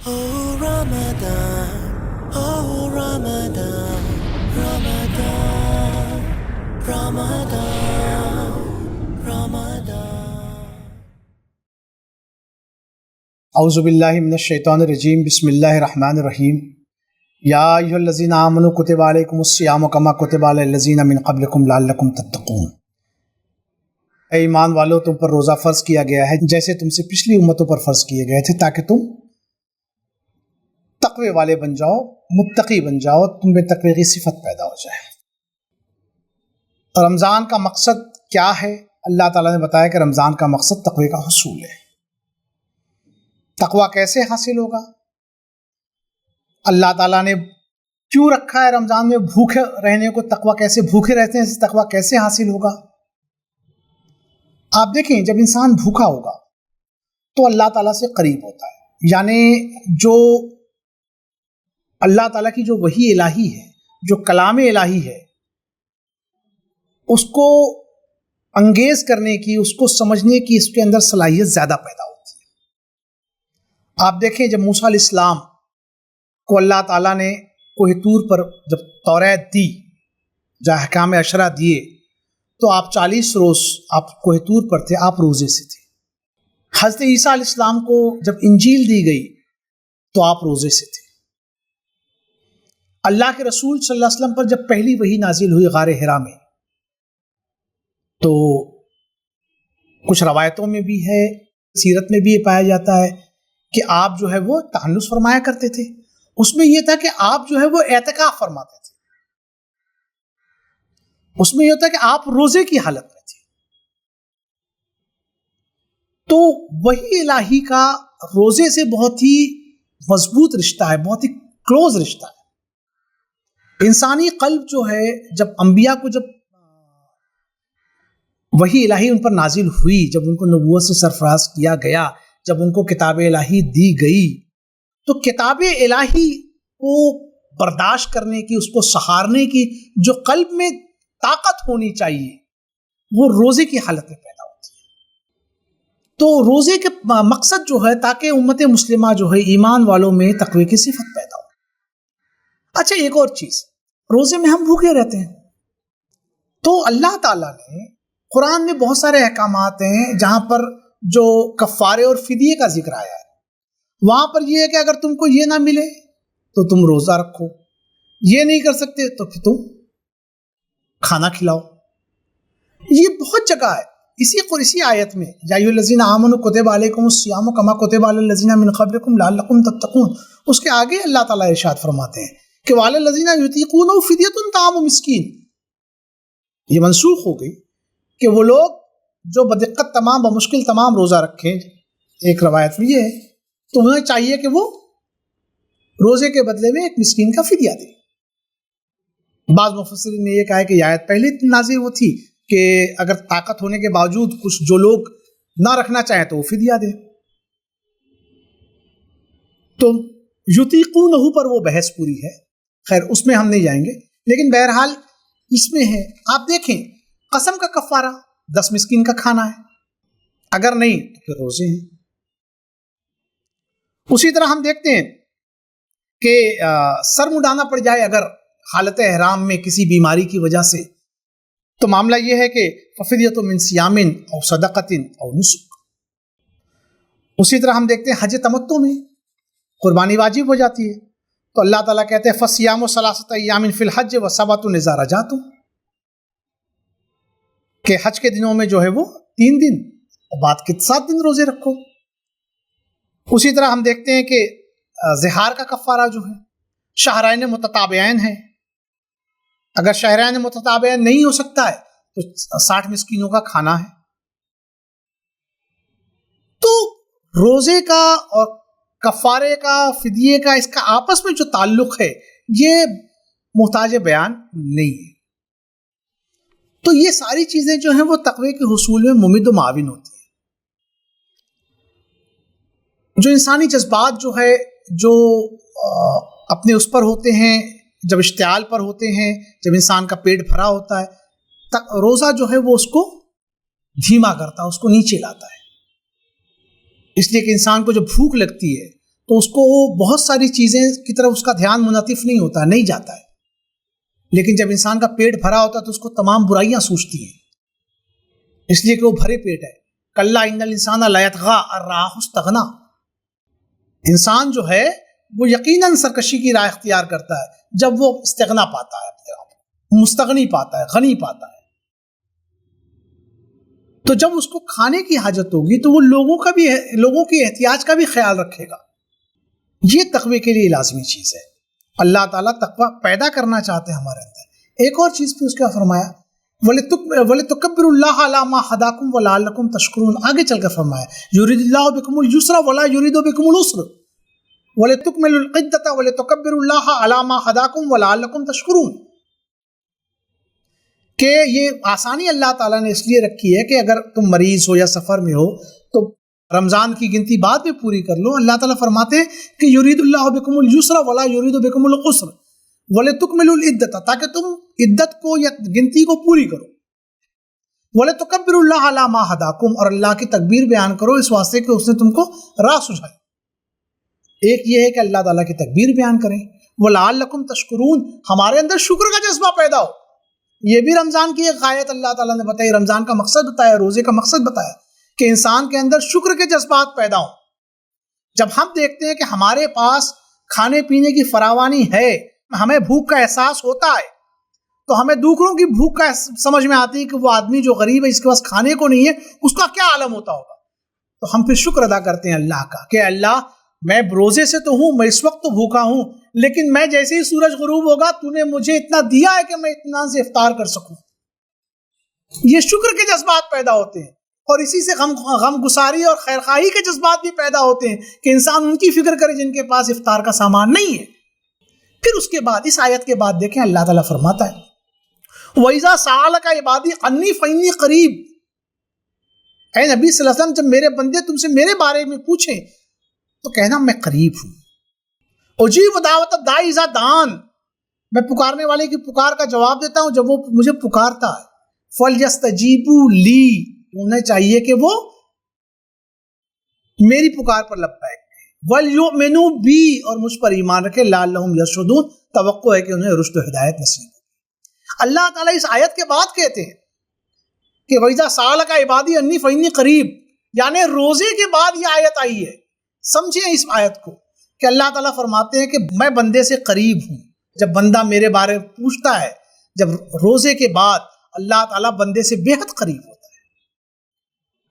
Oh Ramadan, oh Ramadan, Ramadan, Ramadan, Ramadan. اعوذ باللہ من الشیطان الرجیم بسم اللہ الرحمن الرحیم یا ایھا الذین آمنوا کتب علیکم الصیام کما کتب علی الذین من قبلکم لعلکم تتقون۔ اے ایمان والو، تم پر روزہ فرض کیا گیا ہے جیسے تم سے پچھلی امتوں پر فرض کیے گئے تھے، تاکہ تم تقوی والے بن جاؤ، متقی بن جاؤ، تم میں تقوی کی صفت پیدا ہو جائے۔ رمضان کا مقصد کیا ہے؟ اللہ تعالیٰ نے بتایا کہ رمضان کا مقصد تقوی کا حصول ہے۔ تقوی کیسے حاصل ہوگا؟ اللہ تعالیٰ نے کیوں رکھا ہے رمضان میں بھوکے رہنے کو؟ تقوی کیسے بھوکے رہتے ہیں، تقوی کیسے حاصل ہوگا؟ آپ دیکھیں، جب انسان بھوکا ہوگا تو اللہ تعالیٰ سے قریب ہوتا ہے، یعنی جو اللہ تعالیٰ کی جو وحی الہی ہے، جو کلام الہی ہے، اس کو انگیز کرنے کی، اس کو سمجھنے کی اس کے اندر صلاحیت زیادہ پیدا ہوتی ہے۔ آپ دیکھیں، جب موسیٰ علیہ السلام کو اللہ تعالیٰ نے کوہ طور پر جب توریت دی، جہاں احکام عشرہ دیے، تو آپ 40 روز آپ کوہ طور پر تھے، آپ روزے سے تھے۔ حضرت عیسیٰ علیہ السلام کو جب انجیل دی گئی تو آپ روزے سے تھے۔ اللہ کے رسول صلی اللہ علیہ وسلم پر جب پہلی وحی نازل ہوئی غار حرا میں، تو کچھ روایتوں میں بھی ہے، سیرت میں بھی یہ پایا جاتا ہے کہ آپ جو ہے وہ تحنث فرمایا کرتے تھے۔ اس میں یہ تھا کہ آپ جو ہے وہ اعتکاف فرماتے تھے، اس میں یہ تھا کہ آپ روزے کی حالت میں تھے۔ تو وحی الہی کا روزے سے بہت ہی مضبوط رشتہ ہے، بہت ہی کلوز رشتہ ہے۔ انسانی قلب جو ہے، جب انبیاء کو جب وحی الہی ان پر نازل ہوئی، جب ان کو نبوت سے سرفراز کیا گیا، جب ان کو کتاب الہی دی گئی، تو کتاب الہی کو برداشت کرنے کی، اس کو سہارنے کی جو قلب میں طاقت ہونی چاہیے، وہ روزے کی حالت میں پیدا ہوتی ہے۔ تو روزے کے مقصد جو ہے، تاکہ امت مسلمہ جو ہے ایمان والوں میں تقوی کی صفت پیدا ہو۔ اچھا، ایک اور چیز، روزے میں ہم بھوکے رہتے ہیں، تو اللہ تعالیٰ نے قرآن میں بہت سارے احکامات ہیں جہاں پر جو کفارے اور فدیے کا ذکر آیا ہے۔ وہاں پر یہ ہے کہ اگر تم کو یہ نہ ملے تو تم روزہ رکھو، یہ نہیں کر سکتے تو پھر تم کھانا کھلاؤ۔ یہ بہت جگہ ہے، اسی آیت میں یا ایھا الذین آمنوا کتب علیکم الصیام کما کتب علی الذین من قبلکم لعلکم تتقون، اس کے آگے اللہ تعالیٰ ارشاد فرماتے ہیں کہ وعلی الذین یطیقونہ فدیۃ طعام مسکین۔ یہ منسوخ ہو گئی کہ وہ لوگ جو بدقت تمام بمشکل تمام روزہ رکھیں، ایک روایت میں یہ ہے، تو انہیں چاہیے کہ وہ روزے کے بدلے میں ایک مسکین کا فدیہ دیں۔ بعض مفسرین نے یہ کہا ہے کہ یہ آیت پہلے نازل وہ تھی کہ اگر طاقت ہونے کے باوجود کچھ جو لوگ نہ رکھنا چاہیں تو وہ فدیہ دیں۔ تو یطیقونہ پر وہ بحث پوری ہے، خیر اس میں ہم نہیں جائیں گے، لیکن بہرحال اس میں ہے۔ آپ دیکھیں، قسم کا کفارہ 10 مسکین کا کھانا ہے، اگر نہیں تو پھر روزے ہیں۔ اسی طرح ہم دیکھتے ہیں کہ سر مڈانا پڑ جائے اگر حالت احرام میں کسی بیماری کی وجہ سے، تو معاملہ یہ ہے کہ ففدیۃ من صیام او صدقۃ او نسک۔ اسی طرح ہم دیکھتے ہیں حج تمتع میں قربانی واجب ہو جاتی ہے، تو اللہ تعالیٰ کہتے ہیں فصیام ثلاثۃ ایام فی الحج وسبعۃ اذا رجعتم، کہ حج کے دنوں میں جو ہے وہ 3 دن اور بعد کے 7 دن روزے رکھو۔ اسی طرح ہم دیکھتے ہیں کہ زہار کا کفارہ جو ہے شہرین متتابعین ہے، اگر شہرین متتابعین نہیں ہو سکتا ہے تو 60 مسکینوں کا کھانا ہے۔ تو روزے کا اور کفارے کا، فدیے کا، اس کا آپس میں جو تعلق ہے یہ محتاج بیان نہیں ہے۔ تو یہ ساری چیزیں جو ہیں وہ تقوی کے حصول میں ممد و معاون ہوتی ہیں۔ جو انسانی جذبات جو ہے، جو اپنے اس پر ہوتے ہیں، جب اشتعال پر ہوتے ہیں، جب انسان کا پیٹ بھرا ہوتا ہے، روزہ جو ہے وہ اس کو دھیما کرتا ہے، اس کو نیچے لاتا ہے۔ اس لیے کہ انسان کو جب بھوک لگتی ہے تو اس کو بہت ساری چیزیں کی طرف اس کا دھیان منعطف نہیں ہوتا، نہیں جاتا ہے. لیکن جب انسان کا پیٹ بھرا ہوتا ہے تو اس کو تمام برائیاں سوچتی ہیں، اس لیے کہ وہ بھرے پیٹ ہے. کلا ان الانسان لیطغی ان رآہ استغنی. انسان جو ہے وہ یقیناً سرکشی کی راہ اختیار کرتا ہے جب وہ استغنا پاتا ہے، اپنے آپ کو مستغنی پاتا ہے، غنی پاتا ہے. تو جب اس کو کھانے کی حاجت ہوگی تو وہ لوگوں کی احتیاج کا بھی خیال رکھے گا. یہ تقوی کے لیے لازمی چیز ہے. اللہ تعالیٰ تقوی پیدا کرنا چاہتے ہیں ہمارے اندر. ایک اور چیز پہ اس کا فرمایا وَلِتُكَبِّرُوا اللَّهَ عَلَىٰ مَا هَدَاكُمْ وَلَعَلَّكُمْ تَشْكُرُونَ. آگے چل کر فرمایا يُرِيدُ اللَّهُ بِكُمُ الْيُسْرَ وَلَا يُرِيدُ بِكُمُ الْعُسْرَ وَلِتُكْمِلُوا الْعِدَّةَ وَلِتُكَبِّرُوا اللَّهَ عَلَىٰ مَا هَدَاكُمْ وَلَعَلَّكُمْ تَشْكُرُونَ. کہ یہ آسانی اللہ تعالیٰ نے اس لیے رکھی ہے کہ اگر تم مریض ہو یا سفر میں ہو تو رمضان کی گنتی بعد میں پوری کر لو. اللہ تعالیٰ فرماتے ہیں کہ یرید اللہ بکم اليسر ولا یرید بکم العسر ولتکملوا العدۃ، تاکہ تم عدت کو یا گنتی کو پوری کرو. ولتکبروا اللہ علی ما ہداکم، اور اللہ کی تکبیر بیان کرو اس واسطے کہ اس نے تم کو راہ سجھائی. ایک یہ ہے کہ اللہ تعالیٰ کی تکبیر بیان کریں. ولعلکم تشکرون، ہمارے اندر شکر کا جذبہ پیدا ہو. یہ بھی رمضان کی ایک غایت اللہ تعالیٰ نے بتائی، رمضان کا مقصد بتایا، روزے کا مقصد بتایا کہ انسان کے اندر شکر کے جذبات پیدا ہوں. جب ہم دیکھتے ہیں کہ ہمارے پاس کھانے پینے کی فراوانی ہے، ہمیں بھوک کا احساس ہوتا ہے، تو ہمیں دوسروں کی بھوک کا سمجھ میں آتی ہے کہ وہ آدمی جو غریب ہے اس کے پاس کھانے کو نہیں ہے اس کا کیا عالم ہوتا ہوگا. تو ہم پھر شکر ادا کرتے ہیں اللہ کا کہ اللہ میں روزے سے تو ہوں، میں اس وقت تو بھوکا ہوں، لیکن میں جیسے ہی سورج غروب ہوگا تو نے مجھے اتنا دیا ہے کہ میں اطمینان سے افطار کر سکوں. یہ شکر کے جذبات پیدا ہوتے ہیں، اور اسی سے غم گساری اور خیرخواہی کے جذبات بھی پیدا ہوتے ہیں کہ انسان ان کی فکر کرے جن کے پاس افطار کا سامان نہیں ہے. پھر اس کے بعد اس آیت کے بعد دیکھیں اللہ تعالیٰ فرماتا ہے وَإِذَا سَأَلَكَ عِبَادِي عَنِّي فَإِنِّي قَرِيبٌ. اے نبی صلی اللہ علیہ وسلم جب میرے بندے تم سے میرے بارے میں پوچھیں تو کہنا میں قریب ہوں. اجیب دعوت الداعی اذا دعان، میں پکارنے والے کی پکار کا جواب دیتا ہوں جب وہ مجھے پکارتا ہے. فَلْيَسْتَجِيبُوا لِي، انہیں چاہیے کہ وہ میری پکار پر لبیک کہیں. وَلْيُؤْمِنُوا بِي، اور مجھ پر ایمان رکھے. لَعَلَّهُمْ يَرْشُدُونَ، توقع ہے کہ انہیں رشد و ہدایت نصیب. اللہ تعالیٰ اس آیت کے بعد کہتے ہیں کہ وَإِذَا سَأَلَكَ عِبَادِي عَنِّي فَإِنِّي قَرِيبٌ، یعنی روزے کے بعد یہ آیت آئی ہے. سمجھیں اس آیت کو کہ اللہ تعالیٰ فرماتے ہیں کہ میں بندے سے قریب ہوں. جب بندہ میرے بارے میں پوچھتا ہے، جب روزے کے بعد اللہ تعالیٰ بندے سے بے حد قریب ہوتا ہے.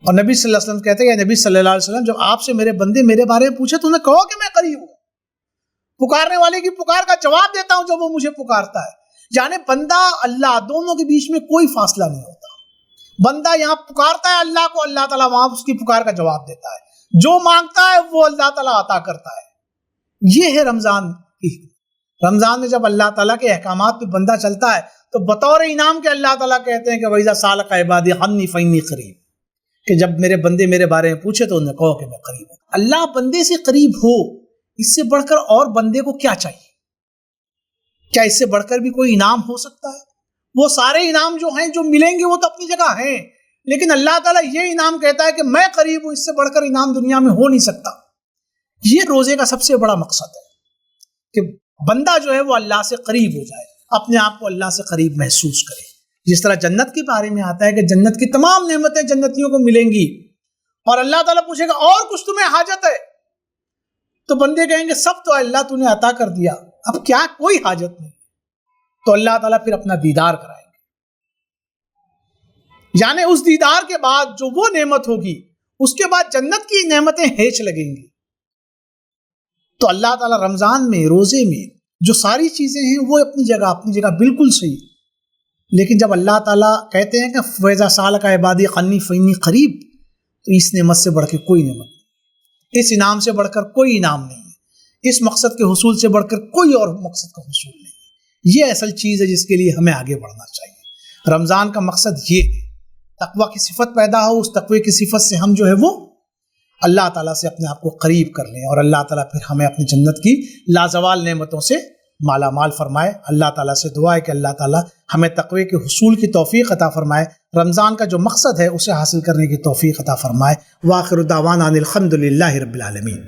اور نبی صلی اللہ علیہ وسلم کہتے ہیں کہ نبی صلی اللہ علیہ وسلم جب آپ سے میرے بندے میرے بارے میں پوچھے تو انہیں کہو کہ میں قریب ہوں. پکارنے والے کی پکار کا جواب دیتا ہوں جب وہ مجھے پکارتا ہے. یعنی بندہ اللہ دونوں کے بیچ میں کوئی فاصلہ نہیں ہوتا. بندہ یہاں پکارتا ہے اللہ کو، اللہ تعالیٰ وہاں اس کی پکار کا جواب دیتا ہے. جو مانگتا ہے وہ اللہ تعالیٰ عطا کرتا ہے. یہ ہے رمضان کی. رمضان میں جب اللہ تعالیٰ کے احکامات پہ بندہ چلتا ہے تو بطور انعام کے اللہ تعالیٰ کہتے ہیں کہ وَإِذَا سَأَلَكَ عِبَادِي عَنِّي فَإِنِّي قَرِيبٌ، کہ جب میرے بندے میرے بارے میں پوچھے تو انہیں کہو کہ میں قریب ہوں. اللہ بندے سے قریب ہو، اس سے بڑھ کر اور بندے کو کیا چاہیے؟ کیا اس سے بڑھ کر بھی کوئی انعام ہو سکتا ہے؟ وہ سارے انعام جو ہیں جو ملیں گے وہ تو اپنی جگہ ہیں، لیکن اللہ تعالیٰ یہ انعام کہتا ہے کہ میں قریب ہوں، اس سے بڑھ کر انعام دنیا میں ہو نہیں سکتا. یہ روزے کا سب سے بڑا مقصد ہے کہ بندہ جو ہے وہ اللہ سے قریب ہو جائے، اپنے آپ کو اللہ سے قریب محسوس کرے. جس طرح جنت کے بارے میں آتا ہے کہ جنت کی تمام نعمتیں جنتیوں کو ملیں گی، اور اللہ تعالیٰ پوچھے گا اور کچھ تمہیں حاجت ہے؟ تو بندے کہیں گے سب تو اللہ تو نے عطا کر دیا، اب کیا کوئی حاجت نہیں. تو اللہ تعالیٰ پھر اپنا دیدار کرائیں گے. یعنی اس دیدار کے بعد جو وہ نعمت ہوگی اس کے بعد جنت کی نعمتیں ہیچ لگیں گی. تو اللہ تعالیٰ رمضان میں روزے میں جو ساری چیزیں ہیں وہ اپنی جگہ بالکل صحیح. لیکن جب اللہ تعالیٰ کہتے ہیں کہ فَإِذَا سَأَلَكَ عِبَادِي عَنِّي فَإِنِّي قَرِيبٌ، تو اس نعمت سے بڑھ کے کوئی نعمت نہیں، اس انعام سے بڑھ کر کوئی انعام نہیں ہے، اس مقصد کے حصول سے بڑھ کر کوئی اور مقصد کا حصول نہیں ہے. یہ اصل چیز ہے جس کے لیے ہمیں آگے بڑھنا چاہیے. رمضان کا مقصد یہ ہے تقویٰ کی صفت پیدا ہو، اس تقوی کی صفت سے ہم جو ہے وہ اللہ تعالیٰ سے اپنے آپ کو قریب کر لیں، اور اللہ تعالیٰ پھر ہمیں اپنی جنت کی لازوال نعمتوں سے مالا مال فرمائے. اللہ تعالیٰ سے دعا ہے کہ اللہ تعالیٰ ہمیں تقوی کے حصول کی توفیق عطا فرمائے، رمضان کا جو مقصد ہے اسے حاصل کرنے کی توفیق عطا فرمائے. وآخر دعوانا ان الحمد للہ رب العالمین.